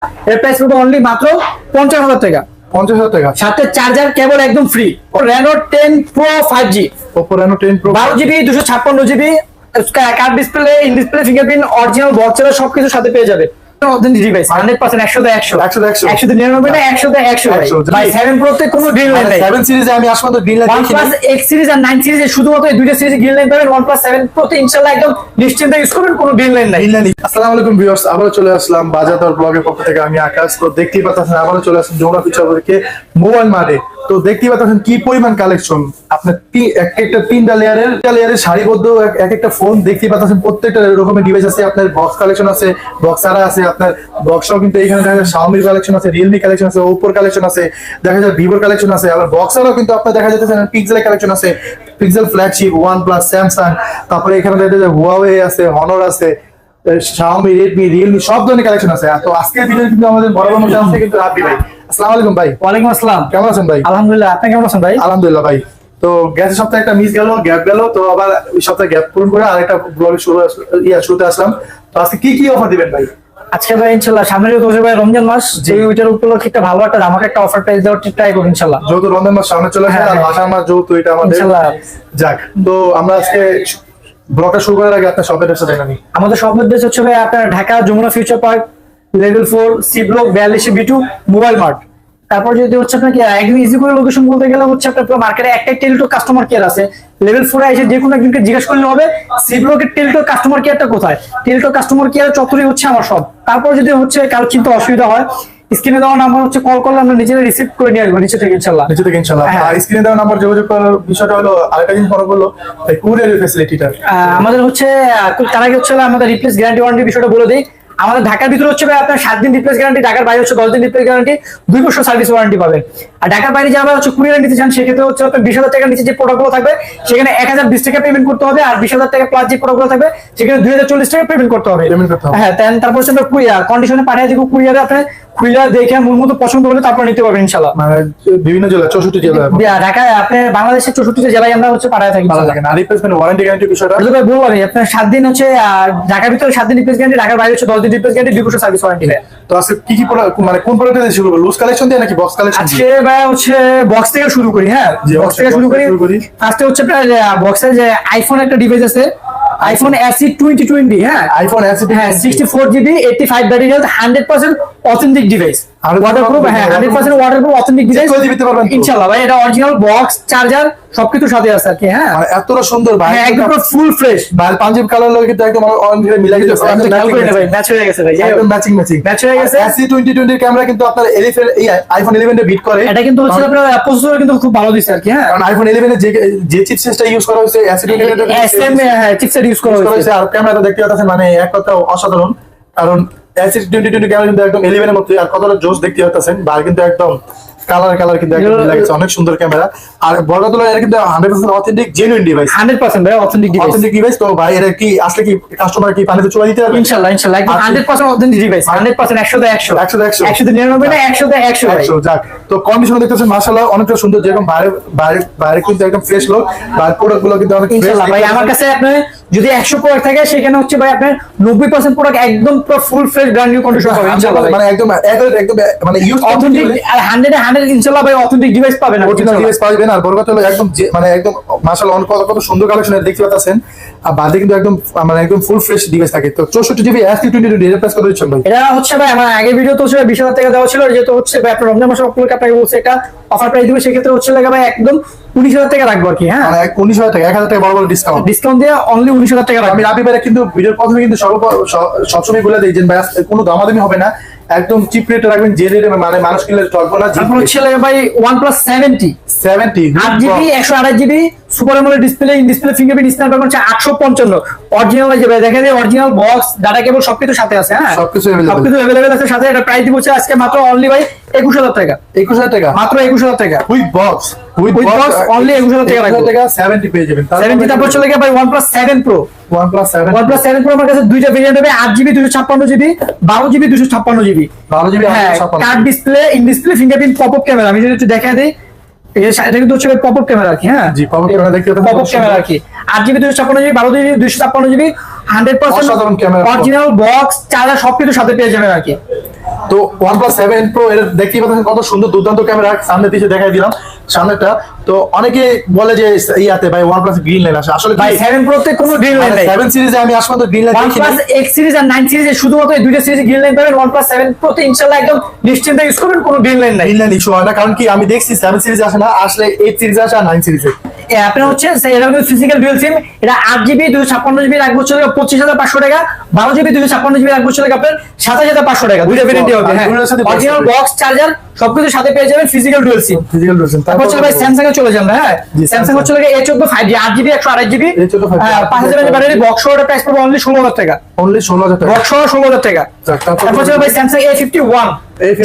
এর প্রাইস পড়বে অনলি মাত্র 50,000 টাকা। 50,000 টাকা সাথে চার্জার কেবল একদম free. Reno 10 Pro 5G, Oppo Reno 10 Pro 12GB 256GB, card display, in display fingerprint, original box এর সবকিছু সাথে পেয়ে যাবে। অথেন্টিক ডিভাইস 100% 100 199 না 100 ভাই 7 Pro তে কোনো গ্রিন লাইন নাই। 7 সিরিজে আমি আসলে তো গ্রিন লাইন দেখি না। OnePlus X সিরিজ আর 9 সিরিজে শুধুমাত্র এই দুইটা সিরিজে গ্রিন লাইন পাবেন। OnePlus 7 Pro তে ইনশাআল্লাহ একদম নিশ্চিন্তে ইউজ করবেন, কোনো গ্রিন লাইন নাই। আসসালামু আলাইকুম ভিউয়ার্স, আবারো চলে আসলাম বাজারদর ব্লগের পক্ষ থেকে। আমি আকাশ। তো দেখতেই পাচ্ছেন আবারো চলে আসলাম যমুনা ফিউচার পার্কে মোবাইল মার্টে। তো দেখতেই পাচ্ছেন কি পরিমাণ কালেকশন। আপনার একটা তিনটা লেয়ারের সারিবদ্ধ এক একটা ফোন দেখতেই পাচ্ছেন। প্রত্যেকটা রকমের ডিভাইস আছে। আপনার বক্স কালেকশন আছে, বক্স ছাড়া আছে, আপনার বক্সও কিন্তু এখানে দেখা যায় Xiaomi কালেকশন আছে, Realme কালেকশন আছে, Oppo কালেকশন আছে, দেখা যায় Vivo কালেকশন আছে। আবার বক্সেরও কিন্তু আপনার দেখা যাচ্ছে পিক্সেল কালেকশন আছে, পিক্সেল ফ্ল্যাগশিপ, OnePlus, Samsung, তারপরে এখানে দেখা যায় Huawei আছে, Honor আছে, Xiaomi, Redmi, Realme সব ধরনের কালেকশন আছে। তো আজকের ভিডিও কিন্তু আমাদের বরাবর মধ্যে আছে কিন্তু রাব্বি ভাই। আসসালামু আলাইকুম ভাই। ওয়ালাইকুম আসসালাম। কেমন আছেন ভাই? আলহামদুলিল্লাহ, আপনি কেমন আছেন ভাই? আলহামদুলিল্লাহ ভাই। তো গেছে সপ্তাহে একটা মিস গেল, গ্যাপ গেল, তো আবার এই সপ্তাহে গ্যাপ পূরণ করে আরেকটা ব্লগ শুরুতে আসলাম। তো আজকে কি অফার দিবেন ভাই? আজকে ভাই ইনশাআল্লাহ সামনে যেহেতু ভাই রমজান মাস, যে ওইটার উপলক্ষে একটা ভালো একটা ধামাকা একটা অফার প্রাইস দেওয়ার ট্রাই করব ইনশাআল্লাহ। যেহেতু রমজান মাস সামনে চলে আসে আর আষাঢ় মাস যেহেতু এটা আমাদের ইনশাআল্লাহ। যাক, তো আমরা আজকে ব্লগটা শুরু করার আগে আপনার শপের এসে দেখানি। আমাদের শপ অ্যাড্রেস হচ্ছে ভাই আপনার Dhaka Jamuna future park, level 4, C block 42B2 mobile mart. তারপর যদি হচ্ছে আপনাকে একদম ইজি করে লোকেশন বলতে গেলে হচ্ছে আপনার পুরো মার্কেটে একটাই টেলিটক কাস্টমার কেয়ার আছে। লেভেল 4 এ এসে যে কোনো একজনকে জিজ্ঞেস করলে হবে সি ব্লকের টেলিটক কাস্টমার কেয়ারটা কোথায়। টেলিটক কাস্টমার কেয়ার চত্বরে হচ্ছে আমার শপ। তারপর যদি হচ্ছে কারো চিন্তা অসুবিধা হয়, স্ক্রিনে দেওয়া নাম্বার হচ্ছে কল করলে আমরা নিজেরা রিসিভ করে নিয়ে আসবো নিচে থেকে ইনশাআল্লাহ। আর স্ক্রিনে দেওয়া নাম্বার যোগাযোগ করার বিষয়টা হলো আরেকটা জিনিস মনে করলো কুরিয়ারের ফ্যাসিলিটিটা আমাদের হচ্ছে তার আগে হচ্ছে আমাদের রিপ্লেস গ্যারান্টি ওয়ারেন্টি বিষয়টা বলে দিই। আমাদের ঢাকার ভিতরে হচ্ছে ভাই আপনার 7 দিন রিপ্লেস গ্যারান্টি, ঢাকার বাইরে হচ্ছে 10 দিন রিপ্লেস গ্যারান্টি, 2 বছর সার্ভিস ওয়ারেন্টি পাবেন। আর ঢাকার বাইরে যারা হচ্ছে কুরিয়ার নিতে চান সেক্ষেত্রে হচ্ছে আপনার 20,000 টাকার নিচে যে প্রোডাক্টগুলো থাকবে সেখানে 1020 টাকা পেমেন্ট করতে হবে। আর 20,000 টাকা প্লাস যে প্রোডাক্টগুলো থাকবে সেখানে 2040 টাকা পেমেন্ট করতে হবে। হ্যাঁ, তারপর হচ্ছে আমরা কুরিয়ার কন্ডিশনে পাঠিয়ে দিব। কুরিয়ারে আপনি খুলে দেখে মূল মতো পছন্দ হলে তারপর নিতে পারবেন ইনশাআল্লাহ। মানে বিভিন্ন জেলা 64 জেলা ঢাকায় আপনি বাংলাদেশের 64 জেলায় আমরা হচ্ছে পাঠিয়ে থাকি। ভালো লাগে না রিপ্লেসমেন্ট ওয়ারেন্টি গ্যারান্টি বিষয়টা ভাই বলবো আমি আপনার 7 দিন হচ্ছে ঢাকার ভিতরে 7 দিন রিপ্লেস গ্যারান্টি, ঢাকার বাইরে হচ্ছে 10 দিন রিপ্লেস গ্যারান্টি, 2 বছর সার্ভিস ওয়ারেন্টি। তো আজকে কি প্রোডাক্ট মানে কোন প্রোডাক্ট দিয়ে শুরু করব? লুজ কালেকশন দিয়ে নাকি বক্স কালেকশন? আজকে ভাই হচ্ছে বক্স থেকে শুরু করি। হ্যাঁ, বক্স থেকে শুরু করি। ফার্স্টে হচ্ছে আপনার বক্সের যে আইফোন একটা ডিভাইস আছে, আইফোন SE 2020। হ্যাঁ, আইফোন SE, হ্যাঁ 64GB 85 battery health, 100% authentic device. আর ওয়াটারপ্রুফ, হ্যাঁ 100% ওয়াটারপ্রুফ অথেন্টিক ডিভাইস দিতে পারবেন ইনশাআল্লাহ ভাই। এটা অরিজিনাল বক্স, চার্জার সবকিছু সাথে আছে আর কি। হ্যাঁ, মানে এতটা সুন্দর ভাই, হ্যাঁ একদম ফুল ফ্রেশ ভাই। পাঞ্জাব কালার লাগে কিন্তু একদম অরেঞ্জ মিলাই দিয়েছে, ভাই ম্যাচ হয়ে গেছে ভাই, একদম ম্যাচিং ম্যাচ হয়ে গেছে। SE 2020 এর ক্যামেরা কিন্তু আপনার আইফোন 11 এর বিট করে। এটা কিন্তু হচ্ছে আপনার প্রসেসর কিন্তু খুব ভালো দিছে আর কি। হ্যাঁ, কারণ আইফোন 11 এর যে চিপসেটটা ইউজ করা হয়েছে SE 2020 এর SM চিপসেট ইউজ করা হয়েছে। আর ক্যামেরাটা দেখতে পাচ্ছেন মানে এক কথা অসাধারণ। কারণ SE 2020 ক্যামেরা কিন্তু একদম 11 এর মতো, আর কতটা জোস দেখতে পাচ্ছেন। আর কিন্তু একদম কালার কিন্তু একদম লাগছে, অনেক সুন্দর ক্যামেরা। আর বড় কথা এটা কিন্তু 100% অথেন্টিক জেনুইন ডিভাইস, 100% ভাই অথেন্টিক ডিভাইস। তো ভাই এটা কি আসলে কি কাস্টমার কি পানিতে চলে দিতে হবে? ইনশাআল্লাহ একদম 100% অথেন্টিক ডিভাইস, 100% 100 199 না 100 যাক। তো কন্ডিশন দেখতেছেন মাশাআল্লাহ অনেকটা সুন্দর, যেরকম বাইরে কিন্তু একদম ফ্রেশ লুক, আর প্রোডাক্ট গুলো কিন্তু অনেক ফ্রেশ ভাই। আমার কাছে আপনি যদি 100 প্রোডাক্ট থাকে সেখানে হচ্ছে ভাই আপনার 90% প্রোডাক্ট একদম পুরো full fresh brand new condition পাবেন ইনশাআল্লাহ। মানে একদম মানে ইউজ অথেন্টিক আর 100 ইনশাআল্লাহ ভাই অথেন্টিক ডিভাইস পাবেন, অরিজিনাল ডিভাইস পাবেন। আর বড় কথা হলো একদম মানে একদম মাশাআল্লাহ কত সুন্দর কালেকশন দেখতে পাচ্ছেন। আর বাদে কিন্তু একদম মানে একদম ফুল ফ্রেশ ডিভাইস থাকে। তো 64GB SE 2020 এর প্রাইস কত দিচ্ছেন ভাই? এটা হচ্ছে ভাই আমার আগে ভিডিও তো হচ্ছে 20,000 টাকা দেওয়া ছিল, যেহেতু হচ্ছে ভাই আপনার রমজান মাসে উপলক্ষে আপনাকে বলছে একটা অফার প্রাইস দিবে, সেক্ষেত্রে হচ্ছে লাগা ভাই একদম 19,000 টাকা রাখবো আর কি। হ্যাঁ, মানে 19,000 টাকা, 1,000 টাকা বড় ডিসকাউন্ট দিয়ে অনলি 19,000 টাকা রাখবো। আমি রাবি ভাই কিন্তু ভিডিওর প্রথমে কিন্তু সবসময় বলে দিই যে ভাই কোনো দামাদামি হবে না, একদম চিপ রেটে রাখবেন, যে রেটে মানে মানুষ কিনলে ঠকবো না। তারপর হচ্ছে ভাই OnePlus 70 8GB 128GB super AMOLED display, in display fingerprint, Snapdragon হচ্ছে 855 অরিজিনাল ভাই। দেখেন অরিজিনাল বক্স, ডাটা কেবল সবকিছু সাথে আছে। হ্যাঁ, সবকিছু अवेलेबल আছে সাথে। এটা প্রাইস দিচ্ছে আজকে মাত্র অনলি ভাই 21,000 টাকা। 21,000 টাকা মাত্র 21,000 টাকা উইথ বক্স অনলি 21,000 টাকা রাখবো। 70 পেয়ে যাবেন। 70 তারপর চলে গিয়ে ভাই OnePlus 7 Pro আমার কাছে দুইটা ভেরিয়েন্ট হবে, 8GB 256GB, 12GB 256GB। হ্যাঁ, card display, in display fingerprint, popup camera. আমি যদি একটু দেখা দিই, এটা কিন্তু হচ্ছে পপআপ ক্যামেরা আর কি। হ্যাঁ জি, পপআপ ক্যামেরা দেখতে পাচ্ছেন, পপআপ ক্যামেরা আর কি। 8GB 256GB, 12GB 256GB, 100% অসাধারণ ক্যামেরা, অরিজিনাল বক্স, চার্জার সবকিছু সাথে পেয়ে যাবেন আর কি। তো OnePlus 7 Pro এর দেখতেই পাচ্ছেন কত সুন্দর দুর্দান্ত ক্যামেরা, সামনে দিকে দেখাই দিলাম সামনেটা। তো অনেকে বলে যে ইয়াতে ভাই OnePlus গ্রিন লাইন আসে, আসলে ভাই 7 Pro তে কোনো গ্রিন লাইন নাই। 7 সিরিজে আমি আসলে তো গ্রিন লাইন দেখি OnePlus X সিরিজ আর 9 সিরিজে শুধুমাত্র এই দুইটা সিরিজে গ্রিন লাইন পাবেন। OnePlus 7 Pro তে ইনশাআল্লাহ একদম নিশ্চিন্তে ইউজ করবেন, কোনো গ্রিন লাইন নাই। গ্রিন লাইন ইস্যু হয় না, কারণ কি আমি দেখছি 7 সিরিজে আসে না, আসলে 8 সিরিজে আসে আর 9 সিরিজে। আপনার হচ্ছে এটা ফিজিক্যাল ডুয়াল সিম, এটা 8GB 256GB রাখবো চলে 25,500 টাকা, 12GB 256GB রাখবো চলে আপনার 27,500 টাকা। দুইটা ভেরিয়েন্ট হবে। হ্যাঁ, অরিজিনাল বক্স চার্জার সবকিছু সাথে পেয়ে যাবেন, physical dual SIM. Physical version. তারপর চলে ভাই স্যামসাং এ চলে যান। হ্যাঁ, স্যামসাং এ চলে গিয়ে A14 5G 8GB 128GB 5000 mAh battery, box সহ প্রাইস পড়বে অনলি 16,000 টাকা। অনলি 16,000 টাকা, বক্স সহ 16,000 টাকা। তারপর চলে ভাই Samsung A51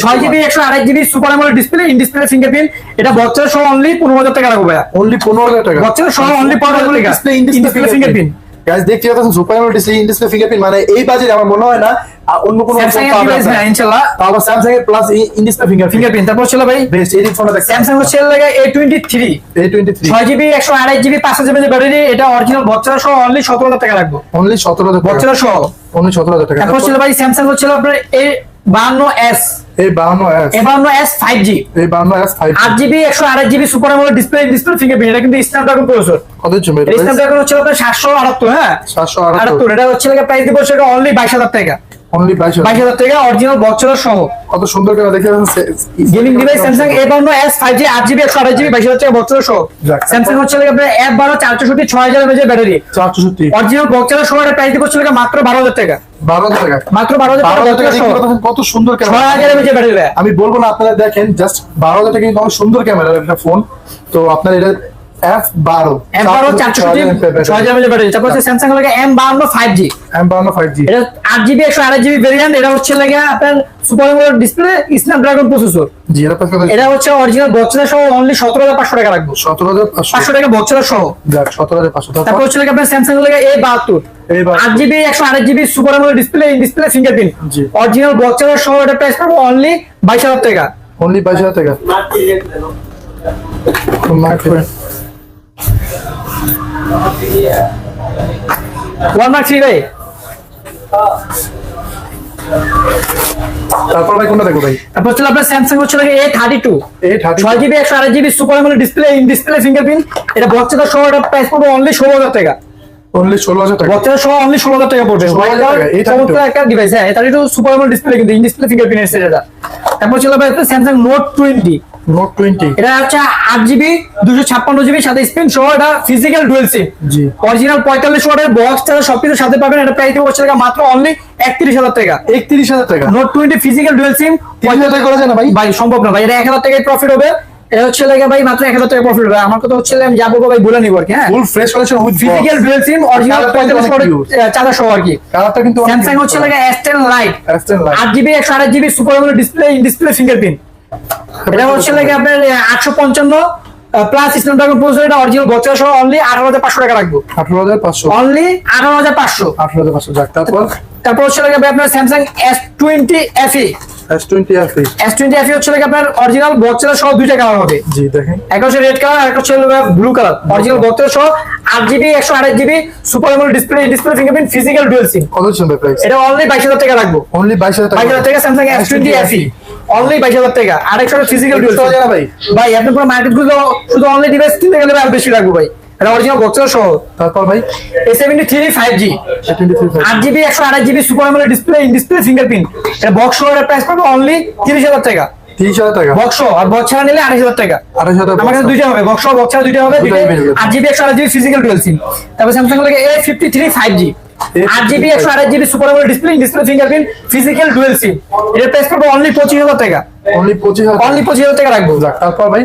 6GB 128GB super AMOLED display, in display fingerprint, এটা বক্সের সহ অনলি 15,000 টাকা রাখবো ভাই। অনলি 15,000 টাকা, বক্সের সহ অনলি 15,000 টাকা। Display in display fingerprint. Guys দেখতে পাচ্ছেন super AMOLED display, in display fingerprint, মানে এই বাজেট আমার মনে হয় না অন্য কোনো স্যামসাং এর ডিভাইস না ইনশাআল্লাহ। তারপর স্যামসাং এর প্লাস ইন ডিসপ্লে ফিঙ্গারপ্রিন্ট। তারপর চলে ভাই বেস্ট এই ফোনটা দেখেন, স্যামসাং হচ্ছে লাগে A23 6GB 128GB 5000 mAh battery, এটা অরিজিনাল বক্সের সহ অনলি 17,000 টাকা রাখবো। অনলি 17,000 টাকা, বক্সের সহ অনলি 17,000 টাকা। তারপর চলে ভাই স্যামসাং হচ্ছে আপনার A52s এই 52s 52s 5G এই 52s 5G 8GB 128GB super AMOLED display, display fingerprint, এটা কিন্তু স্ন্যাপড্রাগন প্রসেসর। কত জন্য এই স্ন্যাপড্রাগন হচ্ছে আপনার 778। হ্যাঁ 778, এটা হচ্ছে লাগে প্রাইস দিব সেটা অনলি 22,000 টাকা। অনলি 22,000 22,000 টাকা অরিজিনাল বক্সের সহ। কত সুন্দর করে দেখে gaming device Samsung A52s 5G 8GB 128GB 22,000 টাকা বক্সের সহ। স্যামসাং হচ্ছে লাগে আপনার F12 464 6000 mAh ব্যাটারি, 464 অরিজিনাল বক্সের সহ, এটা প্রাইস দিব হচ্ছে লাগে মাত্র 12,000 টাকা। 12,000 টাকা, মাত্র 12,000 টাকা দেখতে বক্সের সহ। পাচ্ছেন কত সুন্দর ক্যামেরা, 6000 mAh ব্যাটারি। আমি বলবো না, আপনারা দেখেন জাস্ট 12,000 টাকা কিন্তু অনেক সুন্দর ক্যামেরা একটা ফোন। তো আপনার এটা F12 464 6000 mAh ব্যাটারি। তারপর হচ্ছে স্যামসাং লাগে M52 5G M52 5G, এটা 8GB 128GB ভেরিয়েন্ট, এটা হচ্ছে লাগে আপনার super AMOLED display Snapdragon processor. জি এটা পাঁচশো, এটা হচ্ছে অরিজিনাল বক্সের সহ অনলি 17,500 টাকা রাখবো। 17,500 500 টাকা বক্সের সহ। যাক 17,500। তারপর হচ্ছে লাগে আপনার স্যামসাং লাগে A72 8GB 128GB super AMOLED display, in display fingerprint, G. Original বক্সের সহ, এটা প্রাইস পড়বে অনলি 22,000 টাকা। অনলি 22,000 টাকা। Walmart 3 ভাই। তারপর ভাই কোনটা দেখো ভাই? তারপর হচ্ছে আপনার স্যামসাং হচ্ছে লাগে A32 6GB 128GB super AMOLED display, in display fingerprint, এটা বক্সের সহ, এটা প্রাইস পড়বে অনলি 16,000 টাকা। অনলি 16,000 টাকা, বক্সের সহ অনলি 16,000 টাকা পড়বে। 16,000 টাকা, এটা চমৎকার একটা ডিভাইস। হ্যাঁ, A32 সুপার অ্যামোলেড ডিসপ্লে, কিন্তু ইন ডিসপ্লে ফিঙ্গারপ্রিন্ট সেটা। তারপর চলে ভাই স্যামসাং Note 20 নোট 20, এটা হচ্ছে 8GB 256GB সাথে স্ক্রিন সহ, এটা ফিজিক্যাল ডুয়াল সিম, জি। অরিজিনাল 45 ওয়াটের বক্স চার্জার সবকিছু সাথে পাবেন। এটা প্রাইস হচ্ছে মাত্র অনলি 31,000 টাকা। 31,000 টাকা। Note 20 ফিজিক্যাল ডুয়াল সিম 30,000 টাকা করা যায় না ভাই? ভাই সম্ভব না ভাই, এটা 1,000 টাকায় প্রফিট হবে। এটা হচ্ছে লাগে ভাই মাত্র 1,000 টাকা প্রফিট হবে। আমার কথা হচ্ছে আমি যা বলবো ভাই বলে নিব আর কি। হ্যাঁ, full fresh collection with physical dual SIM original 45 ওয়াটের চার্জার সহ আর কি। কালারটা কিন্তু স্যামসাং হচ্ছে লাগে S10 Lite S10 Lite 8GB 128GB super AMOLED display, in display fingerprint, এটা হচ্ছে লাগে আপনার 855 প্লাস স্ন্যাপড্রাগন প্রসেসর, এটা অরিজিনাল বক্সের সহ অনলি 18,500 টাকা রাখবো। 18,500, অনলি 18,500। 18,500। যাক তারপর হচ্ছে লাগে আপনার Samsung S20 FE S20 FE, S20 FE হচ্ছে লাগে আপনার অরিজিনাল বক্সের সহ দুইটা কালার হবে। জি দেখেন, একটা হচ্ছে রেড কালার, একটা হচ্ছে ব্লু কালার। অরিজিনাল বক্সের সহ 8GB 128GB super AMOLED display, display fingerprint, physical dual SIM, কত ছিল প্রাইস? এটা অনলি 22,000 টাকা রাখবো। অনলি 22,000 টাকা। 22,000 টাকা স্যামসাং S20 FE অনলি 22,000 টাকা। আরেকটা ফিজিক্যাল ডুয়াল সিম ভাই, ভাই আপনি পুরো মার্কেট গুলো শুধু অনলি ডিভাইস কিনতে গেলে আর বেশি রাখবো ভাই। এটা অরিজিনাল বক্সের সহ। তারপর ভাই A73 5G 8GB 128GB super AMOLED display, in display fingerprint, এটা বক্স সহ, এর প্রাইস পড়বে অনলি 30,000 টাকা। 30,000 টাকা, বক্স আর বক্স ছাড়া নিলে 28,000 টাকা। 28,000 টাকা। আমার কাছে দুইটা হবে, বক্স আর বক্স ছাড়া দুইটা হবে। দুইটাই পেয়ে যাবেন। 8GB 128GB ফিজিক্যাল ডুয়াল সিম। তারপর স্যামসাং লাগে A53 5G 8GB 128GB super AMOLED display, display fingerprint, physical dual SIM, এর প্রাইস পড়বে অনলি 25,000 টাকা। অনলি 25,000, অনলি 25,000 টাকা রাখবো। যাক তারপর ভাই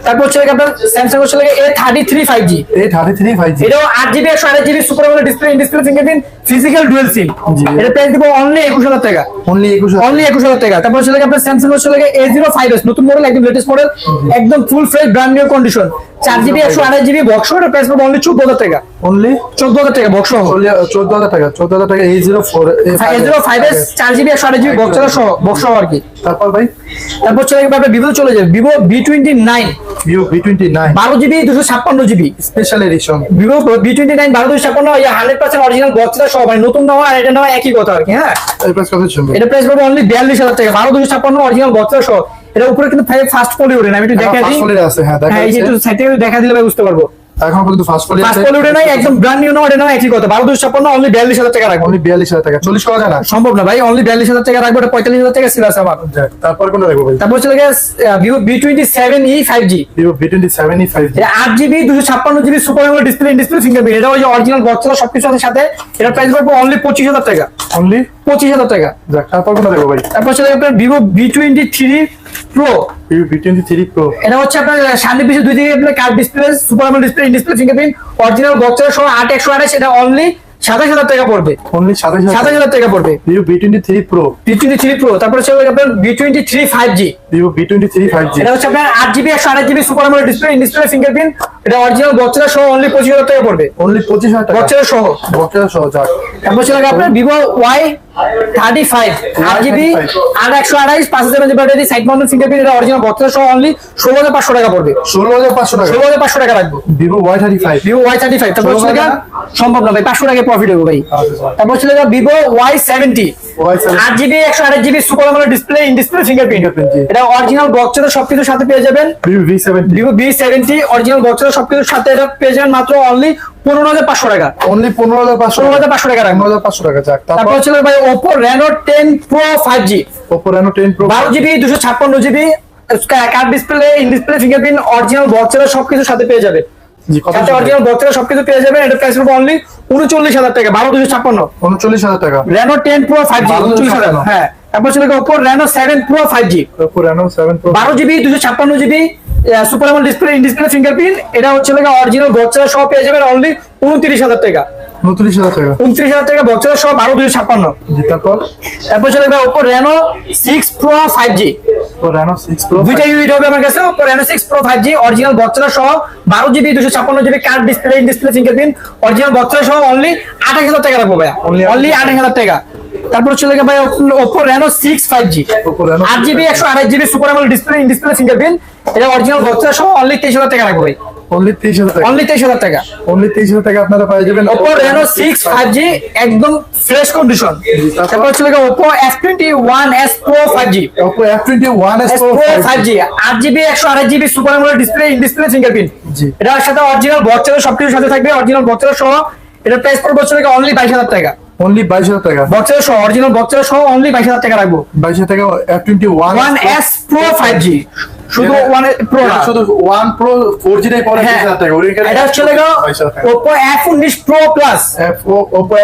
তারপর হচ্ছে আপনার স্যামসাং হচ্ছে লাগে A33 5G, 833 5G, এটাও 8GB 128GB super AMOLED display, display fingerprint, physical dual SIM, এর প্রাইস দিব অনলি 21,000 টাকা। অনলি 21,000, অনলি 21,000 টাকা। তারপর হচ্ছে লাগে আপনার স্যামসাং হচ্ছে লাগে A05s নতুন মডেল, একদম লেটেস্ট মডেল, একদম full fresh brand new condition. 4GB 128GB box এটা প্রাইস পড়বে অনলি 14000 টাকা। অনলি 14000 টাকা বক্স সহ। 14000 টাকা, 14000 টাকা A05 A05s 4GB 128GB box সহ, বক্স সহ আর কি। তারপর ভাই তারপর চলে যাবে আপনার ভিভো, চলে যাবে Vivo V29 Vivo V29 12GB 256GB special edition. Vivo V29 1256 ইয়া 100% অরিজিনাল বক্স সহ, মানে নতুন নাও আর এটা নাও একই কথা আর কি। হ্যাঁ, এর প্রাইস কত শুনবো? এটা প্রাইস পড়বে অনলি 42000 টাকা 12256 অরিজিনাল বক্স সহ। এটা উপরে কিন্তু ফাস্ট পলি ওঠে না, আমি একটু দেখা দিই। ফাস্ট আছে, হ্যাঁ দেখা হ্যাঁ, এই যে যাচ্ছে। একটু সাইড থেকে দেখা দিলে ভাই বুঝতে পারবো। এখন পর্যন্ত ফাস্ট ফলি ফাস্ট আছে, পলি ওঠে নাই, একদম ব্র্যান্ড নিউ নাও, এটা নাও একই কথা 12256 অনলি 42000 টাকা রাখবো। অনলি 42000 টাকা। 40 করা যায় না? সম্ভব না ভাই, অনলি 42000 টাকা রাখবো, এটা 45000 টাকা ছিল আছে আমার। যাক, তারপর কোনটা রাখবো ভাই? তারপর চলে গেছে Vivo V27e 5G। Vivo V27e 5G এটা 8GB 256GB super AMOLED display, display fingerprint, এটা ওই যে অরিজিনাল বক্স সবকিছু আছে সাথে। এটা প্রাইস পড়বে অনলি 25000 টাকা। অনলি 25000 টাকা। যাক, তারপর কোনটা রাখবো ভাই? তারপর চলে আপনার Vivo V23 Pro। Vivo V23 Pro এটা হচ্ছে আপনার সামনে পিছনে দুই দিকে আপনার curve display, super AMOLED display, display fingerprint, original box সহ 8128, এটা অনলি 27000 টাকা পড়বে। অনলি 27000 27000 টাকা পড়বে Vivo V23 Pro V23 Pro। তারপর হচ্ছে আপনার V23 5G। Vivo V23 5G এটা হচ্ছে আপনার 8GB 128GB super AMOLED display, display fingerprint, এটা অরিজিনাল বক্স সহ অনলি 25000 টাকা পড়বে। অনলি 25000 টাকা বক্স সহ। বক্সের সহ। যাক, তারপর ছিল আপনার Vivo Y35 8GB 8128 5000 battery, side mounted fingerprint, এটা অরিজিনাল বক্স সহ অনলি 16500 টাকা পড়বে। 16500 টাকা 16500 টাকা রাখবো Vivo Y35 ভিভো Y35। তারপর ছিল 16,000 সম্ভব না ভাই, 500 টাকা প্রফিট হবে ভাই। তারপর ছিল Vivo Y70 8GB 128GB super AMOLED display, in display fingerprint, Fingerprint, জি। এটা অরিজিনাল বক্স সবকিছুর সাথে পেয়ে যাবেন। Vivo V70 Vivo V70 original box সবকিছুর সাথে এটা পেয়ে যাবেন মাত্র অনলি 15500 টাকা। অনলি 15500 15500 টাকা রাখবো। 15500 টাকা। যাক, তারপর তারপর ছিল ভাই Oppo Reno 10 Pro 5G Oppo Reno 10 Pro 12GB 256GB curve display, in display fingerprint, original box সবকিছুর সাথে পেয়ে যাবে। জি, কত সাথে অরিজিনাল বক্স সবকিছু পেয়ে যাবেন। এটা প্রাইস পড়বে অনলি 39000 টাকা 12256 39000 টাকা Reno 10 Pro 5G 39000। হ্যাঁ, তারপর ছিল Oppo Reno 7 Pro 5G Oppo Reno 7 Pro 12GB 256GB super AMOLED display, in display fingerprint, এটা হচ্ছে অরিজিনাল বক্স সহ পেয়ে যাবেন অনলি 29000 টাকা। 29000 টাকা 29000 টাকা বক্স সহ 12256। জি, তারপর তারপর চলে যাবে Oppo Reno 6 Pro 5G Oppo Reno 6 Pro দুইটা ইউনিট হবে আমার কাছে। Oppo Reno 6 Pro 5G original box সহ 12GB 256GB curve display, in display fingerprint, original box সহ অনলি 28000 টাকা রাখবো ভাই, Only অনলি 28000 টাকা। তারপর চলে যাবে ভাই Oppo Reno 6 5G Oppo Reno 8GB 128GB super AMOLED display, in display fingerprint, এটা অরিজিনাল বক্স সহ অনলি 23000 টাকা রাখবো ভাই, অনলি 23000 টাকা অনলি 23000 টাকা। অনলি 23000 টাকা আপনারা পেয়ে যাবেন Oppo Reno 6 5G একদম ফ্রেশ কন্ডিশন। তারপর চলে যাবে Oppo F21s Pro 5G Oppo F21s Pro 5G 8GB 128GB super AMOLED display, in display fingerprint, জি। এটার সাথে অরিজিনাল বক্স সবকিছু সাথে থাকবে, অরিজিনাল বক্স সহ। এটা প্রাইস পড়বে অনলি 22000 টাকা অনলি 22000 টাকা বক্স সহ, অরিজিনাল বক্স সহ অনলি 22000 টাকা রাখবো। 22000 টাকা F21s 1s Pro 5G শুধু 1 Pro না, শুধু 1 Pro 4G টাই পড়ে হ্যাঁ, 20000 টাকা। এটা হচ্ছে 22000 টাকা Oppo F19 Pro Plus Oppo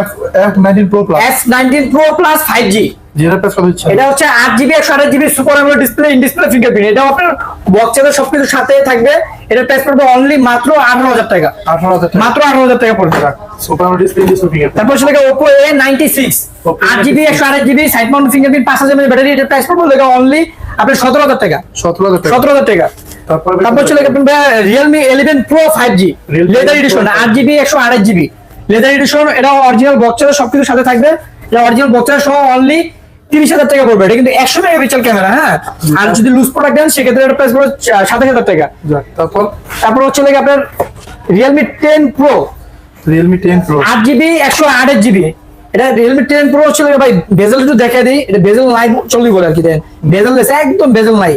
F19 Pro Plus S19 Pro Plus 5G যেটা প্রাইস কত হচ্ছে? এটা হচ্ছে 8GB 128GB super AMOLED display, in display fingerprint, এটা আপনার বক্সের সবকিছু সাথে থাকবে। এটা প্রাইস পড়বে অনলি মাত্র 18000 টাকা 18000 টাকা মাত্র 18000 টাকা পড়বে। সুপার ডিসপ্লে ফিঙ্গার তারপর ছিল Oppo A96 Oppo 8GB 128GB side Mount fingerprint 5000 mAh battery, এটা প্রাইস পড়বে অনলি আপনার 17000 টাকা 17000 টাকা 17000 টাকা। তারপর ছিল Realme 11 Pro 5G leather addition 8GB 128GB leather addition, এটা অরিজিনাল বক্সের সবকিছু সাথে থাকবে। এটা অরিজিনাল বক্সের সহ অনলি 30000 টাকা পড়বে। এটা কিন্তু 100 মেগাপিক্সেল ক্যামেরা। হ্যাঁ, আর যদি লুজ প্রোডাক্ট দেন সেক্ষেত্রে এটা প্রাইস পড়বে 27000 টাকা। যাক, তারপর হচ্ছে আপনার Realme 10 Pro Realme 10 Pro 8GB 128GB, এটা Realme 10 Pro হচ্ছে ভাই বেজেল একটু দেখাই দিই। এটা বেজেল নাই চলবে বলে আর কি, দেন বেজেল আছে একদম বেজেল নাই,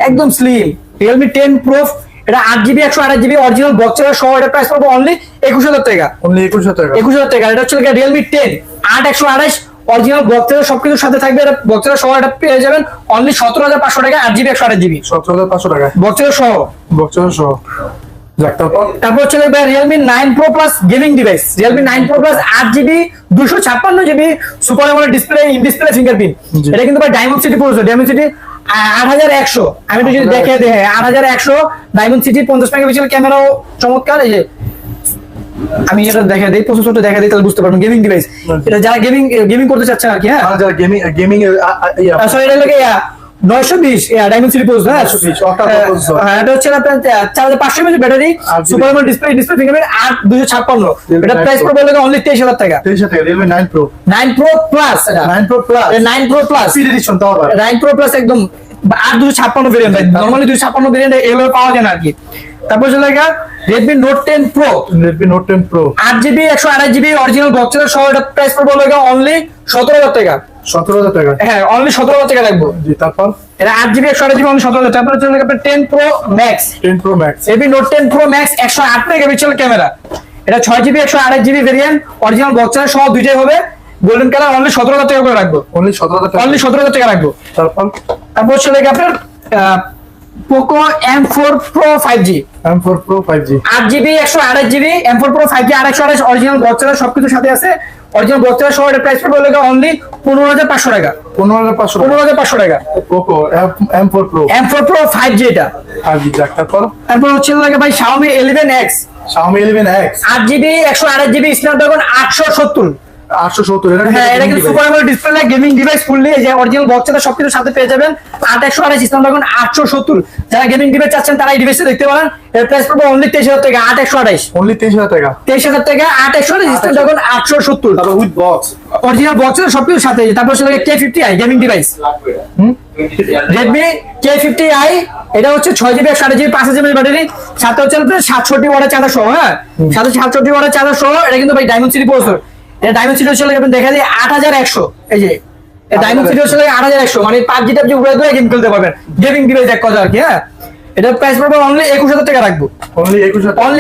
একদম স্লিম। Realme 10 Pro এটা 8GB 128GB অরিজিনাল বক্সের সহ, এটা প্রাইস পড়বে অনলি 21000 টাকা অনলি 21000 টাকা 21000 টাকা। এটা হচ্ছে Realme 10 8 128 অরিজিনাল বক্সের সবকিছু সাথে থাকবে। এটা বক্সের সহ এটা পেয়ে যাবেন অনলি 17500 টাকা 8GB 128GB 17500 টাকা বক্সের সহ। বক্সের সহ। যাক, তারপর হচ্ছে Realme 9 Pro Plus gaming device Realme 9 Pro Plus 8GB 256GB super AMOLED display, in display fingerprint, জি। এটা কিন্তু ভাই Dimensity processor, Dimensity 8100। আমি তো যদি দেখে দেই 8100 ডায়মন্ড সিটি 50 মেগাপিক্সেল ক্যামেরাও চমৎকার। এই যে আমি এটা দেখে দেই, প্রসেসরটা দেখে দেই, তাহলে বুঝতে পারবেন গেমিং ডিভাইস। এটা যারা গেমিং করতে চাচ্ছেন আর কি। হ্যাঁ, যারা গেমিং এর সরি, এটা লাগে 920 ডাইমেনসিটি প্রসেসর, হ্যাঁ 920 octa processor। হ্যাঁ এটা হচ্ছে আপনার 4500 mAh battery, super AMOLED display fingerprint 8256, এটা প্রাইস পড়বে অনলি 23000 টাকা। 23000 টাকা Realme 9 Pro 9 Pro Plus, 9 Pro Plus 9 Pro Plus speed addition তো আবার 9 Pro Plus একদম 8256 ভেরিয়েন্ট, নরমালি 256 ভেরিয়েন্ট এগুলো পাওয়া যায় না আর কি। তারপর চলে গেল Redmi Note 10 Pro, Redmi Note 10 Pro 8GB 128GB original box সহ, এটা প্রাইস পড়বে অনলি 17000 টাকা। 17000 টাকা হ্যাঁ অনলি 17000 টাকা রাখবো। জি তারপর এটা 8GB 128GB অনলি 17000। তারপরে চলে গেল 10 Pro Max, 10 Pro Max Redmi Note 10 Pro Max 108 megapixel camera, এটা 6GB 128GB variant original box সহ দুইটাই হবে, গোল্ডেন কালার, অনলি 17000 টাকা করে রাখবো। only 17000 টাকা অনলি 17000 টাকা রাখবো। তারপর চলে গেল আপনার Poco M4 Pro 5G, M4 Pro 5G 8GB 128GB M4 Pro 5G আর 128 অরিজিনাল বক্স সবকিছু সাথে আছে, অরিজিনাল বক্স সহ, এটা প্রাইস পড়বে অনলি 15500 টাকা। 15500 টাকা 15500 টাকা Poco M4 Pro M4 Pro 5G এটা। 5G যাক তারপর তারপর হচ্ছে লাগে ভাই Xiaomi 11X, Xiaomi 11X 8GB 128GB Snapdragon 870, 870 এটা হ্যাঁ এটা কিন্তু super AMOLED display gaming device fully, যে অরিজিনাল বক্সটা সবকিছু সাথে পেয়ে যাবেন। 8128 স্ন্যাপড্রাগন 870, যারা গেমিং ডিভাইস চাচ্ছেন তারা এই ডিভাইসটা দেখতে পারেন, এর প্রাইস পড়বে অনলি 23000 টাকা। 8128 only 23000 টাকা 23000 টাকা 8128 স্ন্যাপড্রাগন 870, তারপর উইথ বক্স অরিজিনাল বক্সের সবকিছু সাথে। তারপর হচ্ছে K50i gaming device, Redmi K50i, এটা হচ্ছে 6GB 128GB 5000 mAh ব্যাটারি, সাথে হচ্ছে 67 ওয়াটের চার্জার সহ, হ্যাঁ সাথে 67 ওয়াটের চার্জার সহ, এটা কিন্তু ভাই ডায়মন্ড প্রসেসর, এটা ডায়মন্ড সিটি হচ্ছে আপনি দেখা যায় 8100, এই যে এই ডায়মন্ড সিটি হচ্ছে 8100, মানে PUBG টাবজি উড়ে দিয়ে গেম খেলতে পারবেন, গেমিং ডিভাইস এক কথা আর কি। হ্যাঁ এটা প্রাইস পড়বে অনলি 21000 টাকা রাখবো, only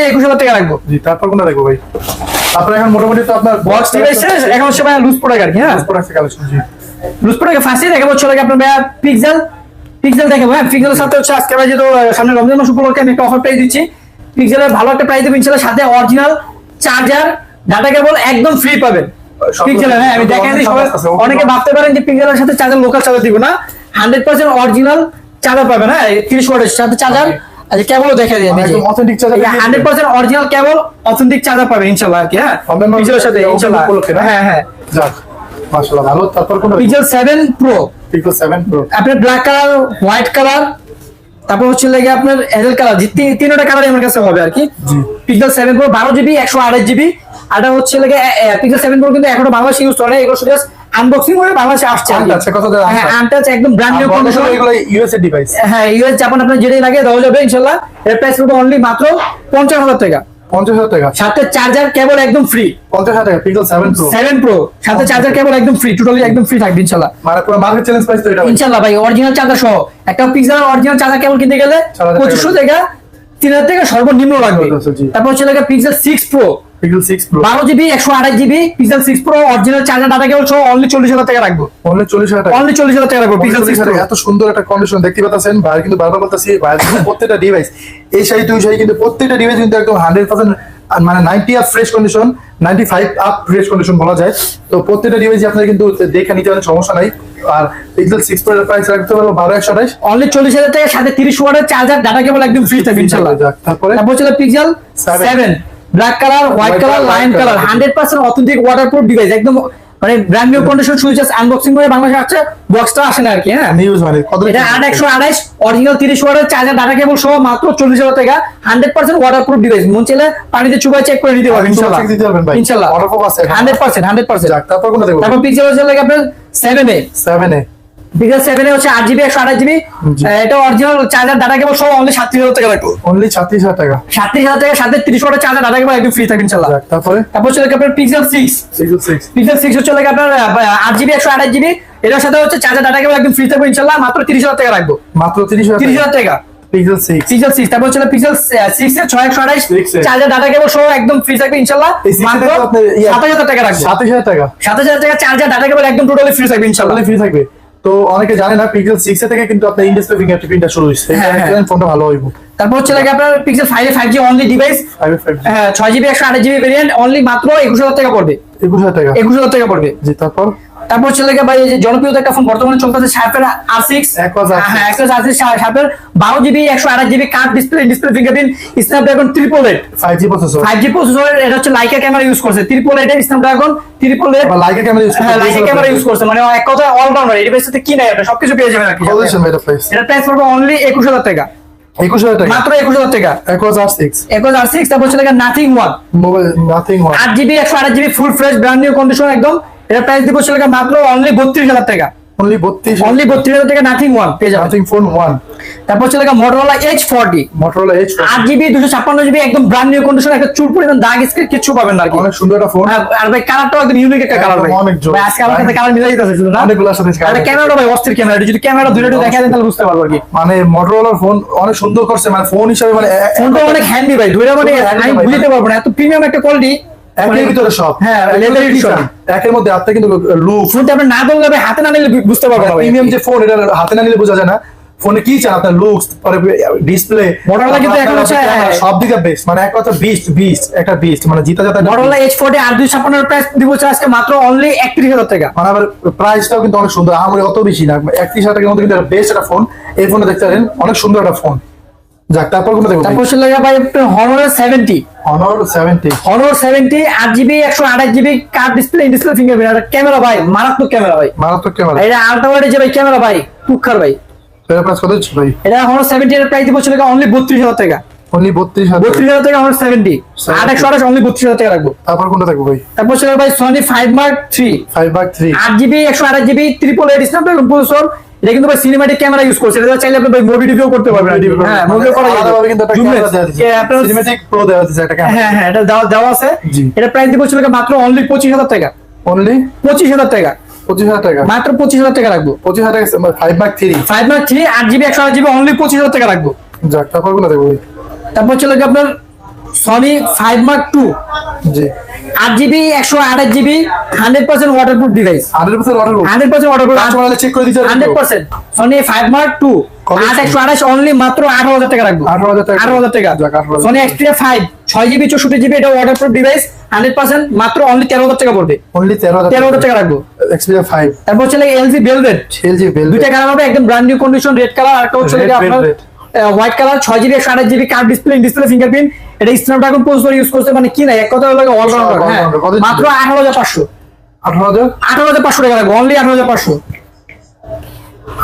21000 টাকা রাখবো। জি তারপর কোনটা দেখবো ভাই? তারপর এখন মোটামুটি তো আপনার বক্স ডিভাইস এখন হচ্ছে ভাই লুজ প্রোডাক্ট আর কি। হ্যাঁ প্রোডাক্ট কালেকশন জি লুজ প্রোডাক্ট ফার্স্টে দেখাবো হচ্ছে আপনার ভাই পিক্সেল দেখাবো। হ্যাঁ পিক্সেলের সাথে হচ্ছে আজকে ভাই যেহেতু সামনে রমজান মাস উপলক্ষে আমি একটা অফার প্রাইস দিচ্ছি, পিক্সেলের ভালো একটা প্রাইস দেবো ইনশাআল্লাহ, সাথে অরিজিনাল চার্জার ডাটা কেবল একদম ফ্রি পাবেন পিক্সেলের। হ্যাঁ আমি দেখাই দিই, সবাই অনেকে ভাবতে পারেন যে পিক্সেলের সাথে চার্জার লোকাল চার্জার দিব না, 100% অরিজিনাল চার্জার পাবেন। হ্যাঁ 30 ওয়াটের সাথে চার্জার, আচ্ছা কেবল দেখা যায় একদম অথেন্টিক চার্জার 100% অরিজিনাল কেবল অথেন্টিক চার্জার পাবেন ইনশাআল্লাহ আর কি। হ্যাঁ পিক্সেলের সাথে ইনশাআল্লাহ। হ্যাঁ হ্যাঁ যাক মাশাআল্লাহ ভালো। তারপর কোনটা? পিক্সেল 7 Pro, Pixel 7 Pro আপনার ব্ল্যাক কালার, হোয়াইট কালার, তারপর হচ্ছে লাগে আপনার এডেল কালার, যে তিনটা কালারই আমার কাছে হবে আর কি। জি পিক্সেল 7 Pro 12GB 128GB, আর এটা হচ্ছে লাগে পিক্সেল 7 Pro কিন্তু এখনো বাংলাদেশে ইউজ করে, এগুলো শুধু আনবক্সিং করে বাংলাদেশে আসছে আর কি। আচ্ছা কত দেওয়া হ্যাঁ আনটাচ একদম ব্র্যান্ড নিউ কন্ডিশন, এগুলো ইউএসএ ডিভাইস। হ্যাঁ ইউএস জাপান আপনার যেটাই লাগে দেওয়া যাবে ইনশাআল্লাহ। এর প্রাইস পড়বে অনলি মাত্র 50000 টাকা, 50000 টাকা সাথে চার্জার কেবল একদম ফ্রি। 50000 টাকা Pixel 7 Pro 7 Pro সাথে চার্জার কেবল একদম ফ্রি, টোটালি একদম ফ্রি থাকবে ইনশাআল্লাহ। মানে পুরো মার্কেট চ্যালেঞ্জ প্রাইস তো এটা ভাই। ইনশাআল্লাহ ভাই অরিজিনাল চার্জার সহ একটা পিক্সেল অরিজিনাল চার্জার কেবল কিনতে গেলে 2500 টাকা 3000 টাকা সর্বনিম্ন লাগবে। জি। তারপর হচ্ছে লাগে pixel 6 Pro Pixel 6 Pro 12GB 128GB pixel 6 Pro original charger data cable সহ অনলি 40000 টাকা রাখবো, only 40000 টাকা অনলি 40000 টাকা রাখবো পিক্সেল 6 Pro। এত সুন্দর একটা কন্ডিশন দেখতে পাচ্ছেন ভাই, কিন্তু বারবার বলতাছি ভাই প্রত্যেকটা ডিভাইস এই সাই তুই সাই কিন্তু প্রত্যেকটা ডিভাইস কিন্তু একদম 100% মানে 90 up fresh condition, 95 up fresh condition বলা যায়। তো প্রত্যেকটা ডিভাইসই আপনারা কিন্তু দেখে নিতে পারেন, সমস্যা নাই। আর Pixel 6 Pro এর প্রাইস রাখতে পারবো 12128, অনলি 40000 টাকা, সাথে 30 ওয়াটের চার্জার ডাটা কেবল একদম ফ্রি থাকবে ইনশাআল্লাহ। তারপরে হচ্ছে pixel 7 black colour, white colour, line colour, 100% authentic waterproof device, একদম মানে ব্র্যান্ড নিউ কন্ডিশন, শুধু জাস্ট আনবক্সিং করে বাংলাদেশে আসছে, বক্সটা আসে না আর কি। হ্যাঁ নিউজ মানে কত এটা 8128 অরিজিনাল 30 ওয়াটের চার্জার ডাটা কেবল সহ মাত্র 40000 টাকা, 100% ওয়াটারপ্রুফ ডিভাইস, মন চাইলে পানিতে চুবাই চেক করে নিতে পারবেন ইনশাআল্লাহ। চেক দিতে পারবেন ভাই ইনশাআল্লাহ ওয়াটারপ্রুফ আছে 100%। যাক তারপর কোনটা দেখবো? তারপর পিক্সেল হচ্ছে লাগে আপনার 7A, 7A পিক্সেল 7A হচ্ছে 8GB 128GB, এটা অরিজিনাল চার্জার ডাটা কেবল সহ অনলি 37000 টাকা রাখবো, only 37000 টাকা 37000 টাকা, সাথে 30 ওয়াটের চার্জার ডাটা কেবল একদম ফ্রি থাকবে ইনশাআল্লাহ। যাক তারপরে হচ্ছে লাগে আপনার পিক্সেল 6, Pixel 6 পিক্সেল 6 হচ্ছে লাগে আপনার 8GB 128GB, এটার সাথে হচ্ছে চার্জার ডাটা কেবল একদম ফ্রি থাকবে ইনশাআল্লাহ, মাত্র 30000 টাকা রাখবো, মাত্র 30000 টাকা। Pixel 6 পিক্সেল 6 তারপর হচ্ছে পিক্সেল 6 এর 6128 চার্জার ডাটা কেবল সহ একদম ফ্রি থাকবে ইনশাআল্লাহ, মাত্র 7000 টাকা রাখবো, 7000 টাকা 7000 টাকা চার্জার ডাটা কেবল একদম টোটালি ফ্রি থাকবে ইনশাআল্লাহ। ফ্রি থাকবে। তো অনেকে জানে না Pixel 6 এ থেকে কিন্তু আপনার ইনডিসপ্লে ফিঙ্গারপ্রিন্টটা শুরু হইছে, ফোনটা ভালো হইব। তারপর হচ্ছে লাগে আপনার pixel 5G only device, 6GB 128GB variant, only মাত্র 21000 টাকা পড়বে, 21000 টাকা 21000 টাকা পড়বে। জি তারপর তারপর হচ্ছে লাগে ভাই এই যে জনপ্রিয় একটা ফোন বর্তমানে চলতেছে শার্পের R6 Aquos R6 হ্যাঁ Aquos R6 শার্পের 12GB 128GB curve display fingerprint Snapdragon 888 5G processor 5G processor এটা হচ্ছে লাইকা ক্যামেরা ইউজ করছে 888 এর স্ন্যাপড্রাগন 888 বা লাইকা ক্যামেরা ইউজ হ্যাঁ লাইকা ক্যামেরা ইউজ করছে মানে এক কথা অলরাউন্ডার এই ডিভাইসটাতে কি নাই আপনি সবকিছু পেয়ে যাবেন আর কি বলেছেন এটা প্রাইস এটা প্রাইস পড়বে অনলি 21000 টাকা 21000 টাকা মাত্র 21000 টাকা Aquos R6 Aquos R6 তারপর হচ্ছে লাগে nothing one mobile nothing one 8GB 128GB full fresh brand new condition একদম এটা প্রাইস দিব হচ্ছে লাগে মাত্র অনলি 32000 টাকা অনলি 32 অনলি 32000 টাকা নাথিং ওয়ান পেয়ে যাবেন নাথিং ফোন 1 তারপর হচ্ছে লাগে Motorola H40 Motorola H 8GB 256GB একদম ব্র্যান্ড নিউ কন্ডিশন একটা চুল পরিমাণ দাগ স্ক্র্যাচ কিছু পাবেন না আর কি অনেক সুন্দর একটা ফোন আর ভাই কালারটাও একদম ইউনিক একটা কালার ভাই অনেক জোর। ভাই আজকে আমার কাছে কালার মিলাই দিতেছে শুধু না অনেকগুলোর সাথে আর ক্যামেরাটা ভাই অস্থির ক্যামেরা যদি ক্যামেরা দুইটা দেখা দেন তাহলে বুঝতে পারবো আর কি মানে Motorola ফোন অনেক সুন্দর করছে মানে ফোন হিসেবে মানে ফোনটা অনেক হ্যান্ডি ভাই দুইটা মানে খুবই handy আমি ভাই। বুঝতে পারবো না এত প্রিমিয়াম একটা কোয়ালিটি একের ভিতরে সব হ্যাঁ, leather edition। একের মধ্যে আপনি কিন্তু লুক ফোনটা আপনি না ধরলে ভাই হাতে না নিলে বুঝতে পারবো না ভাই প্রিমিয়াম যে ফোন এটা হাতে না নিলে বোঝা যায় না ফোনে কি চান আপনার লুকস পরে ডিসপ্লে Motorola কিন্তু এখন হচ্ছে, হ্যাঁ। সব দিকে বেস্ট মানে এক কথা বিস্ট একটা বিস্ট মানে জিতা যাতা Motorola H40 আর 256 এর প্রাইস দিব হচ্ছে আজকে মাত্র অনলি 31000 টাকা মানে আবার প্রাইসটাও কিন্তু অনেক সুন্দর আমার অত বেশি না 31,000 টাকার মধ্যে কিন্তু বেস্ট একটা ফোন এই ফোনটা দেখতে পারেন অনেক সুন্দর একটা ফোন যাক তারপর কোনটা দেখবো তারপর হচ্ছে লাগে ভাই Honor 70 Honor 70 Honor 70 8GB 128GB curve display fingerprint আর ক্যামেরা ভাই মারাত্মক ক্যামেরা ভাই মারাত্মক ক্যামেরা এটা আলট্রা ওয়াইড যে ভাই ক্যামেরা ভাই টুকখার ভাই এর প্রাইস কত হচ্ছে ভাই এটা Honor 70 এর প্রাইস দিব হচ্ছে লাগে অনলি 32000 টাকা অনলি 32,000 32000 টাকা Honor 70 828 অনলি 32000 টাকা রাখবো তারপর কোনটা দেখবো ভাই তারপর হচ্ছে ভাই Sony 5 Mark 3 5/3 8GB 128GB 888 Snapdragon processor এটা কিন্তু ভাই সিনেম্যাটিক ক্যামেরা ইউজ করছে এটা চাইলে আপনি ভাই মুভি রিভিউ করতে পারবেন হ্যাঁ মুভি করা যাবে আলাদাভাবে কিন্তু একটা Zoom ক্যামেরা lens। দেওয়া আছে আপনার সিনেম্যাটিক প্রো দেওয়া আছে একটা ক্যামেরা হ্যাঁ হ্যাঁ এটা দেওয়া আছে জি। এটা প্রাইস দিব হচ্ছে মাত্র অনলি 25000 টাকা অনলি 25000 টাকা 25,000 টাকা মাত্র 25000 টাকা রাখবো 25,000 টাকা 5/3 5 Mark 3 8GB 128GB অনলি 25000 টাকা রাখবো যাক তারপর কোনটা দেখবো ভাই তারপর হচ্ছে লাগে আপনার Sony 5 Mark 2 জি 8GB 128GB 100% waterproof device 100% order করুন 100% ওয়াটারপ্রুফ কাস্টমার চেক করে দিতে পারবেন তো? 100% Sony 5 Mark 2 কত? 828 অনলি মাত্র 18000 টাকা রাখবো 18,000 টাকা 18000 টাকা যাক 18,000 Sony Xperia 5 6GB 64GB এটা ওয়াটারপ্রুফ ডিভাইস 100% মাত্র অনলি 13000 টাকা পড়বে অনলি 13000 টাকা রাখবো Xperia 5 তারপর হচ্ছে LG Velvet LG Velvet দুইটা কালার হবে একদম brand new condition red colour আর একটা হচ্ছে Red, আপনার red, white colour 6GB 128GB curve display fingerprint এটা স্ন্যাপড্রাগন প্রসেসর ইউজ করতে মানে কি না এক কথা হলো অলরাউন্ডার হ্যাঁ all-rounder, কত ছিল? মাত্র 18500 18,000 18500 টাকা রাখবো অনলি 18500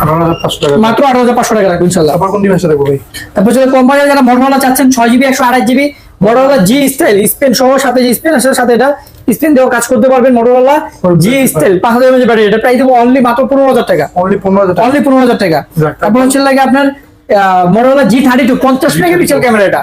18,500 টাকা মাত্র 18500 টাকা রাখবো ইনশাআল্লাহ তারপর কোন ডিভাইসটা দেখবো ভাই তারপর যদি কোম্পানি যারা Motorola চাচ্ছেন 6GB 128GB Motorola G style Spain সহ সাথে যে স্পেন আছে সাথে এটা স্পেন দিয়েও কাজ করতে পারবেন Motorola G style 5000 mAh battery এটা প্রাইস দেবো অনলি মাত্র 15000 টাকা অনলি 15,000 টাকা অনলি 15000 টাকা যাক, তারপর হচ্ছে লাগে আপনার Motorola G32 50 মেগাপিক্সেল ক্যামেরা এটা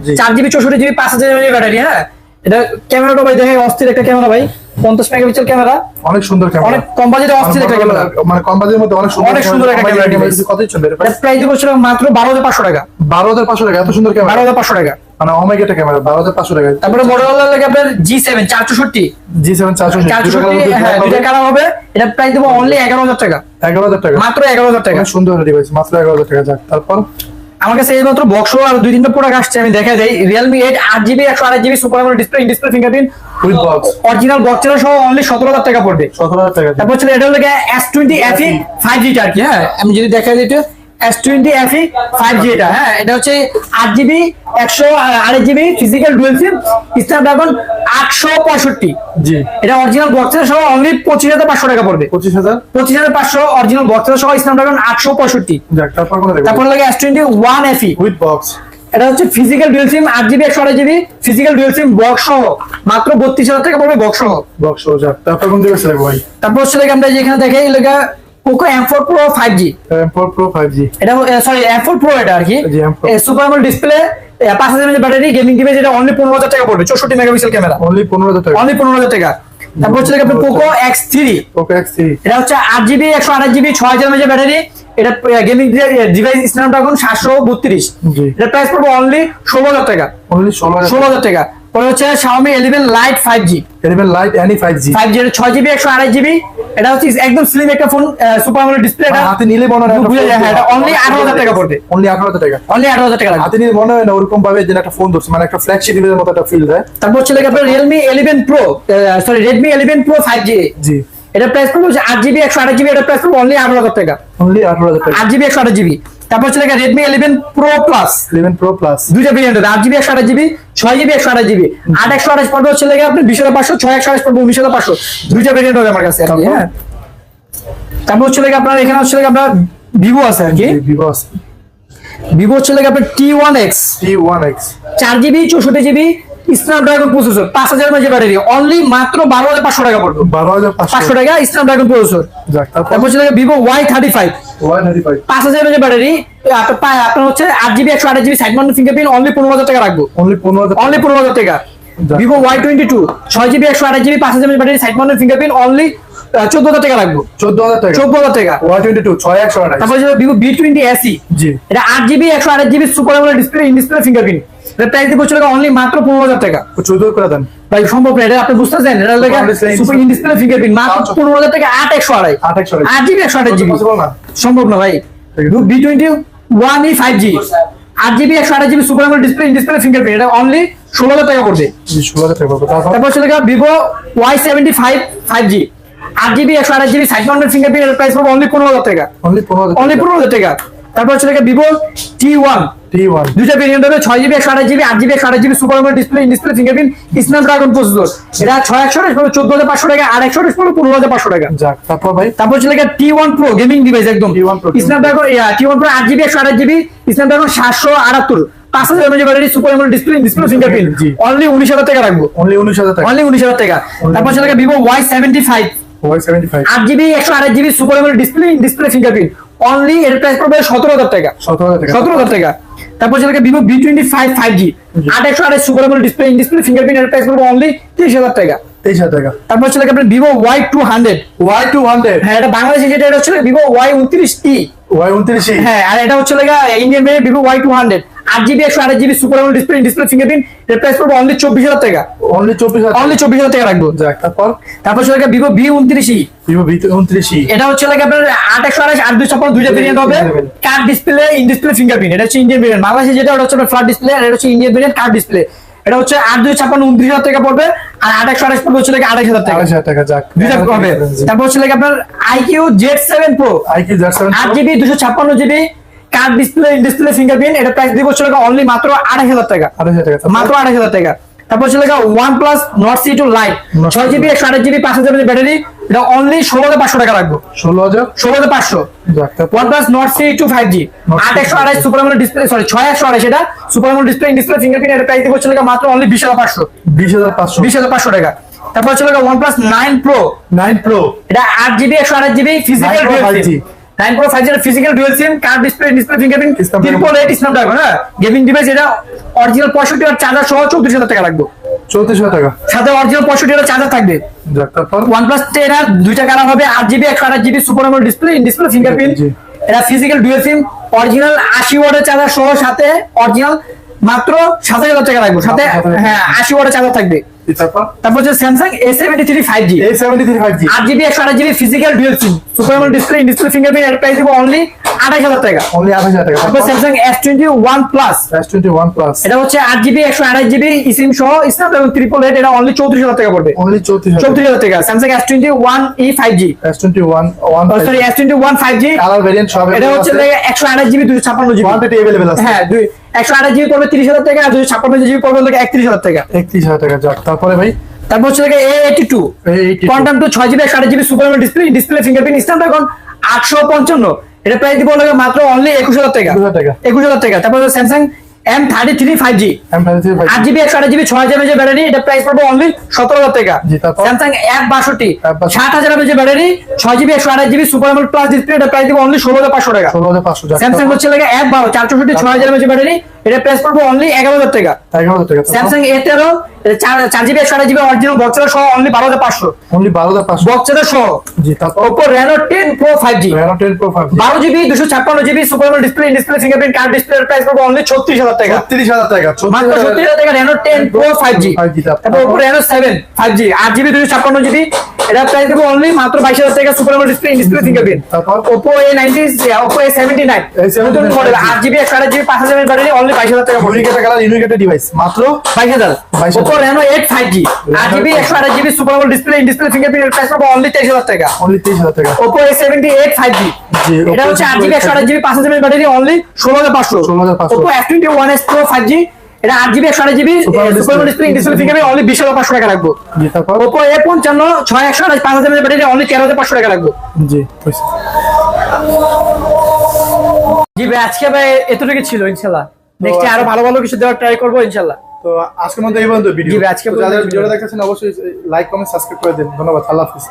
জি। 4GB 64GB 5000 mAh ব্যাটারি হ্যাঁ এটা ক্যামেরাটা ভাই দেখে অস্থির একটা ক্যামেরা ভাই 50 মেগাপিক্সেল ক্যামেরা অনেক সুন্দর ক্যামেরা অনেক কম বাজেটে অস্থির একটা ক্যামেরা মানে কম বাজেটের মধ্যে অনেক সুন্দর অনেক সুন্দর একটা ক্যামেরা device। কত চলবে এটা প্রাইস দেবো ছিল মাত্র 12500 টাকা 12,500 টাকা এত সুন্দর ক্যামেরা 12500 টাকা মানে ওমেগা ক্যামেরা 12,500 টাকা তারপরে Motorola লাগে আপনার G7 464 G7 464 হ্যাঁ দুইটা কালার হবে এটা প্রাইস দেবো অনলি 11000 টাকা 11,000 টাকা মাত্র 11000 টাকা অনেক সুন্দর ডিভাইস মাত্র 11,000 টাকা যাক তারপর আমার কাছে এইমাত্র বক্সও আর দুই তিনটা প্রোডাক্ট আসছে আমি দেখা দেই Realme 8 8GB 128GB super AMOLED display fingerprint with box original box সহ অনলি 17000 টাকা পড়বে 17,000 টাকা তারপর হচ্ছে এটা হলো S20 FE 5G টা আর কি হ্যাঁ আমি যদি দেখাই দিই S20 FE 5G এটা হ্যাঁ এটা হচ্ছে 8GB 128GB ফিজিক্যাল ডুয়াল সিম স্ন্যাপড্রাগন 865 জি এটা অরিজিনাল বক্স সহ অনলি 25500 টাকা পড়বে 25,000 25500 অরিজিনাল বক্স সহ স্ন্যাপড্রাগন 865 যাক তারপর কোন দেখবো তারপর লাগে S21 FE উইথ বক্স এটা হচ্ছে ফিজিক্যাল ডুয়াল সিম 8GB 128GB physical dual SIM box সহ মাত্র 32000 টাকা পড়বে বক্স সহ বক্স যাক তারপর কোন ডিভাইস দেখবো ভাই তারপর হচ্ছে লাগে আমরা যেখানে দেখাই লাগা Poco M4 Pro 5G M4 Pro 5G এটা সরি M4 Pro এটা আর কি জি, M4 super AMOLED display 5000 mAh battery gaming device এটা অনলি 15000 টাকা পড়বে 64 মেগাপিক্সেল ক্যামেরা অনলি 15,000 টাকা অনলি 15000 টাকা তারপর হচ্ছে লাগে Poco X3 Poco X3 এটা হচ্ছে 8GB 128GB 6000 mAh ব্যাটারি এটা গেমিং ডিভাইস স্ন্যাপড্রাগন 732 জি এটা প্রাইস পড়বে অনলি 16000 টাকা অনলি 16,000 16000 টাকা পরে হচ্ছে Xiaomi 11 Lite 5G 11 Lite and 5G 5G এর 6GB 128GB এটা হচ্ছে একদম স্লিম একটা ফোন সুপার অ্যামোলেড ডিসপ্লে এটা হাতে নিলে মনে হয় বুঝে যায়, হ্যাঁ, এটা only 18,000 টাকা পড়বে। অনলি 18,000 টাকা অনলি 18000 টাকা লাগবে হাতে নিলে মনে হয় না ওরকম ভাবে যে একটা ফোন ধরছে মানে একটা ফ্ল্যাগশিপ ডিভাইসের মতো একটা ফিল দেয় তারপর হচ্ছে লাগে আপনার Realme 11 Pro sorry Redmi 11 Pro 5G জি এটা প্রাইস পড়বে হচ্ছে 8GB 128GB, এটা প্রাইস পড়বে অনলি 18,000 টাকা। অনলি 18,000 টাকা। 8GB 128GB। তারপর হচ্ছে Redmi 11 Pro Plus, 11 Pro Plus দুইটা ভেরিয়েন্ট আছে, 8GB 128GB, 6GB 128GB। 8 128 পড়বে হচ্ছে আপনি 20,500, 6 128 পড়বে 19,500, দুইটা ভেরিয়েন্ট হবে আমার কাছে আর কি। হ্যাঁ, তারপর হচ্ছে আপনার এখানে হচ্ছে আপনার ভিভো আছে আর কি। ভিভো ভিভো হচ্ছে আপনার T1X, 4GB 64GB Snapdragon processor, 5000 mAh battery, only মাত্র 12,500 টাকা পড়বে। 12,500 টাকা স্ন্যাপড্রাগন প্রসেসর। তারপর হচ্ছে ভিভো Y35, 5000 mAh ব্যাটারি, আপনার হচ্ছে 8GB 128GB side Mount fingerprint, only 15,000 টাকা রাখবো। অনলি 15,000 টাকা। Vivo Y22, 6GB 128GB 5000 mAh battery side Mount fingerprint, only 14,000 টাকা রাখবো। 14,000 টাকা। Y22 6 তারপর ভিভো B20 SE, জি, এটা 8GB 128GB super AMOLED display, in display fingerprint, এটা প্রাইস দিব হচ্ছে অনলি মাত্র 15,000 টাকা। 14 করে দেন ভাই সম্ভব না, এটা আপনি বুঝতেছেন, এটা লাগে সুপার ইন ডিসপ্লে ফিঙ্গারপ্রিন্ট মাত্র 15,000 টাকা। 8 128, 8GB 128GB সম্ভব না ভাই। B20 1E 5G, 8GB 128GB super AMOLED display, in display fingerprint, এটা অনলি 16,000 টাকা পড়বে। 16,000 টাকা পড়বে। তারপর হচ্ছে Vivo Y75 5G, 8GB 128GB side mounted fingerprint, এর প্রাইস পড়বে অনলি 15,000 টাকা। অনলি 15,000 টাকা। তারপর হচ্ছে ভিভো T1, দুইটা ভেরিয়েন্ট হবে, 6GB 128GB, 8GB 128GB super AMOLED display, in display fingerprint, Snapdragon processor, এটা 6 128 পড়বে 14,500 টাকা, 8 128 পড়বে 15,500 টাকা। যাক, তারপর ভাই তারপর হচ্ছে T1 Pro গেমিং ডিভাইস, একদম T1 Pro Snapdragon T1 Pro 8GB 128GB Snapdragon 778, 5000 mAh battery, super AMOLED display, display fingerprint, only 19,000 টাকা রাখবো। অনলি 19,000 টাকা। অনলি 19,000 টাকা। তারপর হচ্ছে Vivo Y75, 8GB 128GB super AMOLED display, display fingerprint, only এর price পড়বে 17,000 টাকা। 17,000 টাকা। তারপর হচ্ছে Vivo B25 5G, 8 128 super AMOLED display, display fingerprint, এর প্রাইস পড়বে অনলি 23,000 টাকা। 23,000 টাকা। তারপর হচ্ছে আপনার ভিভো Y200, হ্যাঁ এটা বাংলাদেশে যেটা, এটা হচ্ছে ভিভো Y29E, হ্যাঁ, আর এটা হচ্ছে Indian variant Vivo Y200, 8GB 128GB super AMOLED display, display fingerprint, এর প্রাইস পড়বে অনলি 24,000 টাকা। অনলি 24,000 টাকা রাখবো। যাক, তারপর হচ্ছে ভিভো B29E, ভিভো V29 এটা হচ্ছে আপনার 8 128 8 256 দুইটা ভেরিয়েন্ট হবে, card display, in display fingerprint, এটা হচ্ছে ইন্ডিয়ান ভেরিয়েন্ট। বাংলাদেশে যেটা ওটা হচ্ছে ফ্ল্যাট ডিসপ্লে, আর এটা হচ্ছে ইন্ডিয়ান ভেরিয়েন্ট কার্ড ডিসপ্লে, এটা হচ্ছে 8 256 29,000 টাকা পড়বে, আর 8 128 পড়বে হচ্ছে 28,000 টাকা। 28,000 টাকা। যাক, দুইটা হবে। তারপর হচ্ছে আপনার IQ Z7 Pro, 8GB 256GB card display, in display fingerprint, এটা প্রাইস দিব হচ্ছে অনলি মাত্র 28,000 টাকা। 28,000 টাকা। মাত্র 28,000 টাকা। তারপর হচ্ছে OnePlus Nord C2 Lite, 6GB 128GB 5000 mAh battery, এটা অনলি 16,500 টাকা রাখবো। 16,500। যাক, OnePlus Nord C2 5G, 8 128 super AMOLED display, sorry 6 128, এটা super AMOLED display, in display fingerprint, এর প্রাইস দিব হচ্ছে মাত্র অনলি 20,500। 20,500 টাকা। তারপর হচ্ছে OnePlus 9 Pro, এটা 8GB 128GB physical dual SIM, 9 Pro 5G physical dual SIM, curve display, display fingerprint, 888 Snapdragon, হ্যাঁ গেমিং ডিভাইস, এটা অরিজিনাল 65 ওয়াট চার্জার সহ 34,000 টাকা রাখবো। 34,000 টাকা। সাথে অরিজিনাল 65 ওয়াট চার্জার থাকবে। যাক, তারপর OnePlus 10 আর দুইটা কালার হবে, 8GB 128GB super AMOLED display, in display fingerprint, এটা ফিজিক্যাল ডুয়াল সিম, অরিজিনাল 80 ওয়াটের চার্জার সহ, সাথে অরিজিনাল মাত্র 7,000 টাকা রাখবো, সাথে হ্যাঁ 80 ওয়াটের চার্জার থাকবে। তারপর হচ্ছে Samsung A73 5G, 8GB 128GB physical dual SIM, super AMOLED display, in display fingerprint, এর প্রাইস দিব অনলি 28,000 টাকা। তারপর Samsung S21 Plus, এটা হচ্ছে 8GB 128GB eSIM সহ স্ন্যাপড্রাগন 888, এটা অনলি 34,000 টাকা পড়বে। 34,000 টাকা। Samsung S21E 5G, sorry S21 5G, colour variant সব, এটা হচ্ছে 128GB 256GB, अवेलेबल আছে। হ্যাঁ 128GB পড়বে 30,000 টাকা, আর 256GB পড়বে 31,000 টাকা। 31,000 টাকা। যাক, তারপরে ভাই তারপর হচ্ছে A82 quantum 2 6GB 128GB super AMOLED display, display fingerprint, Snapdragon 855, এটা প্রাইস দিব মাত্র অনলি 21,000 টাকা। 21,000 টাকা। তারপর Samsung M33 5G, 8GB 128GB 6000 mAh battery, এটা প্রাইস পড়বে অনলি 17,000 টাকা। Samsung F62 7000 mAh battery, 6GB 128GB super AMOLED plus display, এটা প্রাইস দিব অনলি 16,500 টাকা। Samsung হচ্ছে F12 464 6000 mAh ব্যাটারি, এটা প্রাইস পড়বে অনলি 11,000 টাকা। Samsung A13 4GB 128GB original box সহ অনলি 12,500। বক্স সহ। জি, তারপর Oppo Reno 10 Pro 5G, 12GB 256GB super AMOLED display, display fingerprint, card display, এর প্রাইস পড়বে অনলি 36,000 টাকা। 36,000 টাকা। মাত্র 36,000 টাকা Reno 10 Pro 5G। তারপর Oppo Reno 7 5G, 8GB 256GB এটা প্রাইস দেবো অনলি মাত্র 22,000 টাকা, super AMOLED display, in display fingerprint. তারপর Oppo A90, Oppo A79 নতুন model 8GB 128GB 5000 mAh battery, only 22,000 টাকা পড়বে। ইউনিক কালার, ইউনিক ডিভাইস মাত্র 22,000। 22,000 Oppo Reno 8 5G 8GB 128GB super AMOLED display, in display fingerprint, price পাবো only 23,000 টাকা। Only 23,000 টাকা। Oppo A78 5G জি, এটা Oppo হচ্ছে 8GB 128GB 5000 mAh battery, only 16,500। 16,500 Oppo F21s Pro 5G এটা 8GB 128GB super AMOLED display, in display fingerprint, only 20,500 টাকা রাখবো। জি, তারপর Oppo A55 6 128 5000 mAh battery, only 13,500 টাকা রাখবো। জি হইছে। জি ভাই, আজকে ভাই এতটুকু ছিল, ইনশাআল্লাহ নেক্সট আরো ভালো ভালো কিছু দেওয়ার ট্রাই করবো ইনশাআল্লাহ। তো আজকের মধ্যে এই পর্যন্ত ভিডিও। জি ভাই, আজকে যারা ভিডিওটা দেখতেছেন অবশ্যই লাইক কমেন্ট সাবস্ক্রাইব করে দিন। ধন্যবাদ, আল্লাহ হাফেজ।